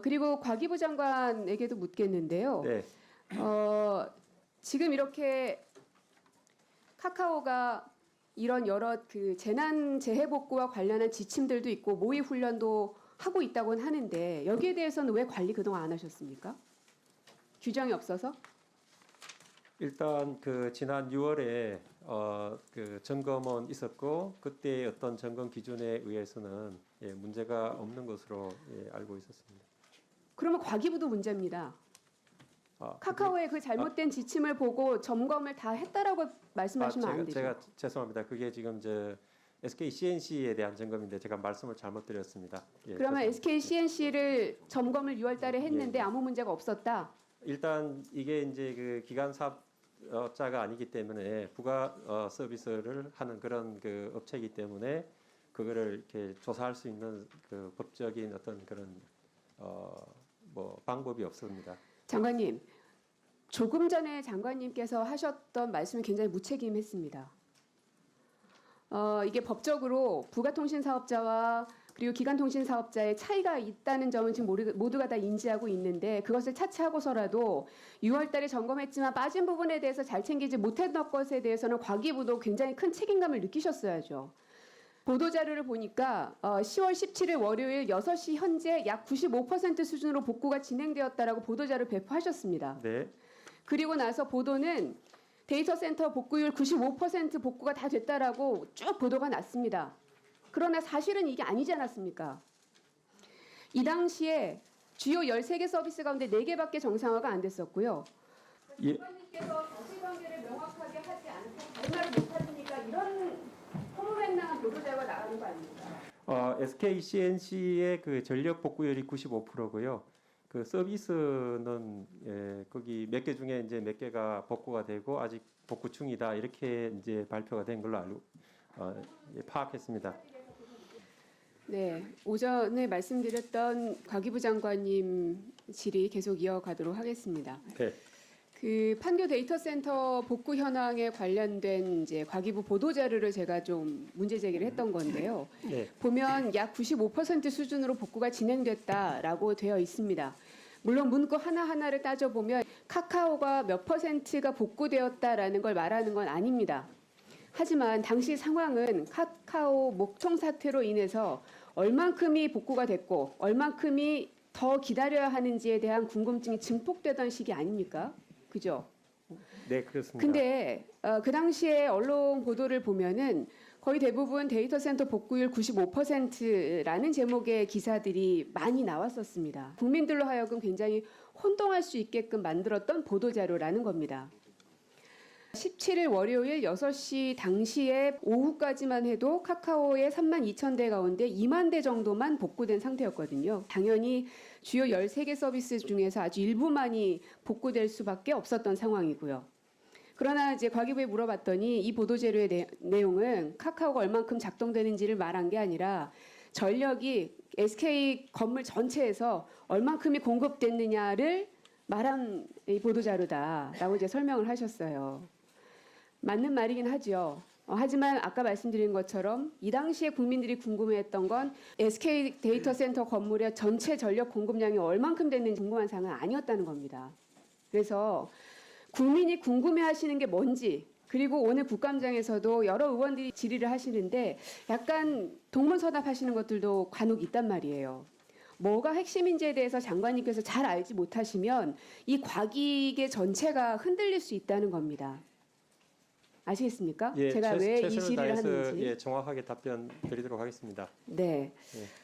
그리고 과기부 장관에게도 묻겠는데요. 네. 지금 이렇게 카카오가 이런 여러 그 재난 재해 복구와 관련한 지침들도 있고 모의 훈련도 하고 있다고는 하는데 여기에 대해서는 왜 관리 그동안 안 하셨습니까? 규정이 없어서? 일단 그 지난 6월에 그 점검은 있었고 그때 어떤 점검 기준에 의해서는 문제가 없는 것으로 알고 있었습니다. 그러면 과기부도 문제입니다. 아, 카카오의 그 잘못된 지침을 보고 점검을 다 했다라고 말씀하시면 안 되죠. 제가 죄송합니다. 그게 지금 SK CNC에 대한 점검인데 제가 말씀을 잘못 드렸습니다. 그러면 죄송합니다. SK CNC를 점검을 6월달에 했는데 아무 문제가 없었다. 일단 이게 이제 그 기간 사업자가 아니기 때문에 부가 서비스를 하는 그런 그 업체이기 때문에 그거를 이렇게 조사할 수 있는 그 법적인 어떤 그런 뭐 방법이 없습니다. 장관님, 조금 전에 장관님께서 하셨던 말씀이 굉장히 무책임했습니다. 이게 법적으로 부가통신 사업자와 그리고 기간통신 사업자의 차이가 있다는 점은 지금 모두가 다 인지하고 있는데 그것을 차치하고서라도 6월달에 점검했지만 빠진 부분에 대해서 잘 챙기지 못했던 것에 대해서는 과기부도 굉장히 큰 책임감을 느끼셨어야죠. 보도자료를 보니까 10월 17일 월요일 6시 현재 약 95% 수준으로 복구가 진행되었다라고 보도자료 배포하셨습니다. 네. 그리고 나서 보도는 데이터 센터 복구율 95% 복구가 다 됐다라고 쭉 보도가 났습니다. 그러나 사실은 이게 아니지 않았습니까? 이 당시에 주요 13개 서비스 가운데 4개밖에 정상화가 안 됐었고요. 장관님께서 사실관계를 명확하게 하지 않고 발말을 못하시니까 이런 허무맹랑한 보도자료가 나가는 거 아닙니까? SK CNC의 그 전력 복구율이 95%고요. 그 서비스는 거기 몇 개 중에 이제 몇 개가 복구가 되고 아직 복구 중이다 이렇게 이제 발표가 된 걸로 알고 파악했습니다. 네, 오전에 말씀드렸던 과기부 장관님 질의 계속 이어가도록 하겠습니다. 네. 그 판교 데이터 센터 복구 현황에 관련된 이제 과기부 보도 자료를 제가 좀 문제 제기를 했던 건데요. 네. 보면 약 95% 수준으로 복구가 진행됐다라고 되어 있습니다. 물론 문구 하나하나를 따져보면 카카오가 몇 %가 복구되었다라는 걸 말하는 건 아닙니다. 하지만 당시 상황은 카카오 목통 사태로 인해서 얼만큼이 복구가 됐고 얼만큼이 더 기다려야 하는지에 대한 궁금증이 증폭되던 시기 아닙니까? 그죠? 네, 그렇습니다. 근데 그 당시에 언론 보도를 보면은 거의 대부분 데이터 센터 복구율 95%라는 제목의 기사들이 많이 나왔었습니다. 국민들로 하여금 굉장히 혼동할 수 있게끔 만들었던 보도자료라는 겁니다. 17일 월요일 6시 당시에 오후까지만 해도 카카오의 32,000대 가운데 2만 대 정도만 복구된 상태였거든요. 당연히 주요 13개 서비스 중에서 아주 일부만이 복구될 수밖에 없었던 상황이고요. 그러나 이제 과기부에 물어봤더니 이 보도자료의 내용은 카카오가 얼만큼 작동되는지를 말한 게 아니라 전력이 SK 건물 전체에서 얼만큼이 공급됐느냐를 말한 이 보도자료다라고 이제 설명을 하셨어요. 맞는 말이긴 하죠. 하지만 아까 말씀드린 것처럼 이 당시에 국민들이 궁금해했던 건 SK 데이터 센터 건물의 전체 전력 공급량이 얼만큼 됐는지 궁금한 사항은 아니었다는 겁니다. 그래서 국민이 궁금해하시는 게 뭔지 그리고 오늘 국감장에서도 여러 의원들이 질의를 하시는데 약간 동문서답하시는 것들도 간혹 있단 말이에요. 뭐가 핵심인지에 대해서 장관님께서 잘 알지 못하시면 이 과기계 전체가 흔들릴 수 있다는 겁니다. 아시겠습니까? 제가 왜 이 질의를 하는지. 정확하게 답변 드리도록 하겠습니다. 네.